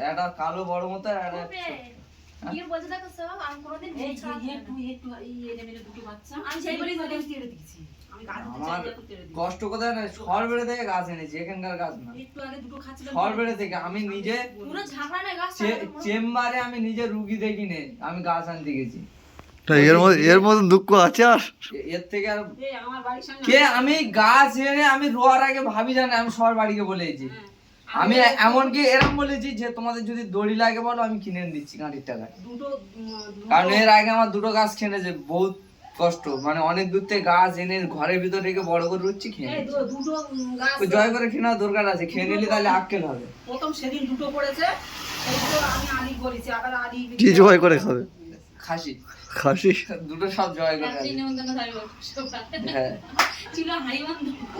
একটা কালো বড় মতো আর কি বলছ দেখো সব আমি কোনোদিন দুটো বাচ্চা আমি সেই বলি তোকে ছেড়ে দিয়েছি আমি গাছ কষ্ট কোথায় না সরবেড়ে থেকে গাছ এনেছি এখানকার গাছ না একটু আগে দুটো খাচ্ছিলাম সরবেড়ে থেকে আমি নিজে পুরো ঝাঁকড়া না গাছ চেম্বারে আমি নিজে রুগী দেখি নেই আমি গাছ আনতে গেছি এর মধ্যে দুঃখ আছে আর এর থেকে আর আমার বাড়ির সামনে কে আমি গাছ এনে আমি রোয়ার আগে ভাবি জানি আমি সবার বাড়িকে বলেছি আমি এমনকি এরকম বলেছি যে তোমাদের যদি দড়ি লাগে বলো আমি কিনে দিচ্ছি গাড়ির টাকায় কারণ এর আগে আমার দুটো গাছ খেয়েছে বহুত কষ্ট মানে অনেক দূর থেকে গাছ এনে ঘরের ভিতর রেখে বড় করে রুচ্ছি খেয়ে দুটো গাছ জয় করে খেয়ে নেওয়ার দরকার আছে খেয়ে নিলে তাহলে আক্কেল হবে প্রথম সেদিন দুটো পড়েছে সেইগুলো আমি আলি বলেছি আবার আলি কি জয় করে খাবে খাসি খাসি দুটো সব জয় করে হ্যাঁ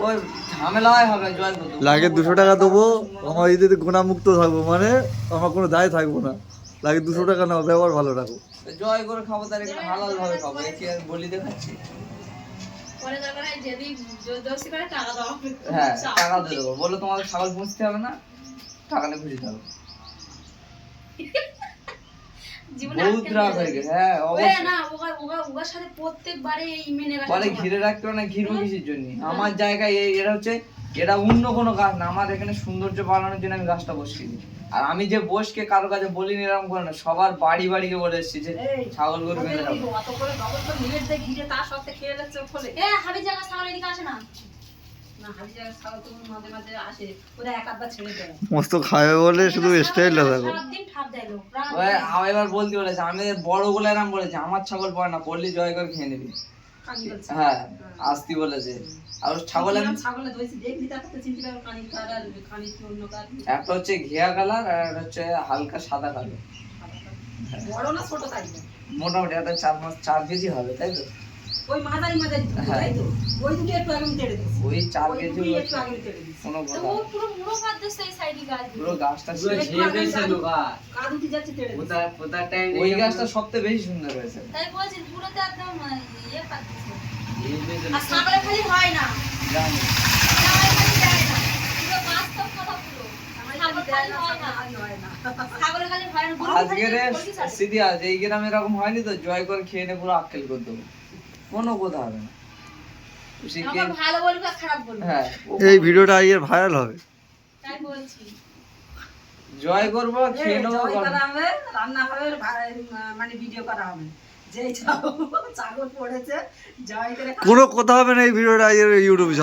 ওই ঝামেলায় হবে জয় করতে লাগে 200 টাকা দেবো আমার ঈদে গুণামুক্ত থাকবো মানে আমার কোনো দায় থাকবো না লাগে 200 টাকা নাও ব্যবহার ভালো রাখো জয় করে খাবো তার এখানে হালাল ভাবে খাবো কি আর বলি দেখাচ্ছি হ্যাঁ টাকা দিয়ে দেবো বলো তোমাদের ছাগল পুষতে হবে না টাকা নিয়ে খুঁজতে হবে বহুত রাগ হয়ে গেছে হ্যাঁ বলে ঘিরে রাখতে না ঘিরবো কিসের জন্য আমার জায়গায় এরা হচ্ছে এটা অন্য কোনো গাছ না আমার এখানে সৌন্দর্য বাড়ানোর জন্য আমি গাছটা বসিয়ে আর আমি যে বসকে কারো কাছে বলিনি এরকম করে না সবার বাড়ি বাড়িকে বলে এসেছি যে ছাগল গরু বেঁধে রাখবো মস্ত খাবে বলে শুধু স্টাইলটা দেখো এবার বলতে বলেছে আমি বড় গুলো এরকম বলেছে আমার ছাগল পড়ে না পড়লি জয় করে খেয়ে নিবি হ্যাঁ আসতি বলেছে আর ছাগল একটা হচ্ছে ঘিয়া কালার আর একটা হচ্ছে হালকা সাদা কালার মোটামুটি একটা 4 কেজি হবে তাই তো ওই মাঝারি তাই তো ওই দুটো একটু আগে তেড়ে দিয়েছি ওই 4 কেজি একটু আগে তেড়ে দিয়েছি কোনো কথা ও পুরো মুড়ো কাট দিছে এই সাইডে গাছ পুরো গাছটা ছেড়ে দিয়েছে লোকা কাদ উঠে যাচ্ছে তেড়ে দিয়েছে ওটা টাইম ওই গাছটা সবথেকে বেশি সুন্দর হয়েছে তাই বলছি পুরোতে একদম ইয়ে কাট দিছে আর ছাগলে খালি হয় না জানি ছাগলে খালি যায় না পুরো বাস্তব কথা পুরো ছাগলে খালি হয় না ছাগলে খালি হয় না আজকে রে সিধি আজ এই গ্রামে এরকম হয়নি তো জয় করে খেয়ে নে পুরো আক্কেল করে দেবো কোনো কথা হবে না ভালো বলবো খারাপ বলবো হ্যাঁ এই ভিডিওটা আইয়ের ভাইরাল হবে তাই বলছি জয় করবো খেয়ে নেবো করা হবে রান্না হবে মানে ভিডিও করা হবে যেই ছাগল পড়েছে জয় করে কোনো কথা হবে না এই ভিডিওটা আইয়ের ইউটিউবে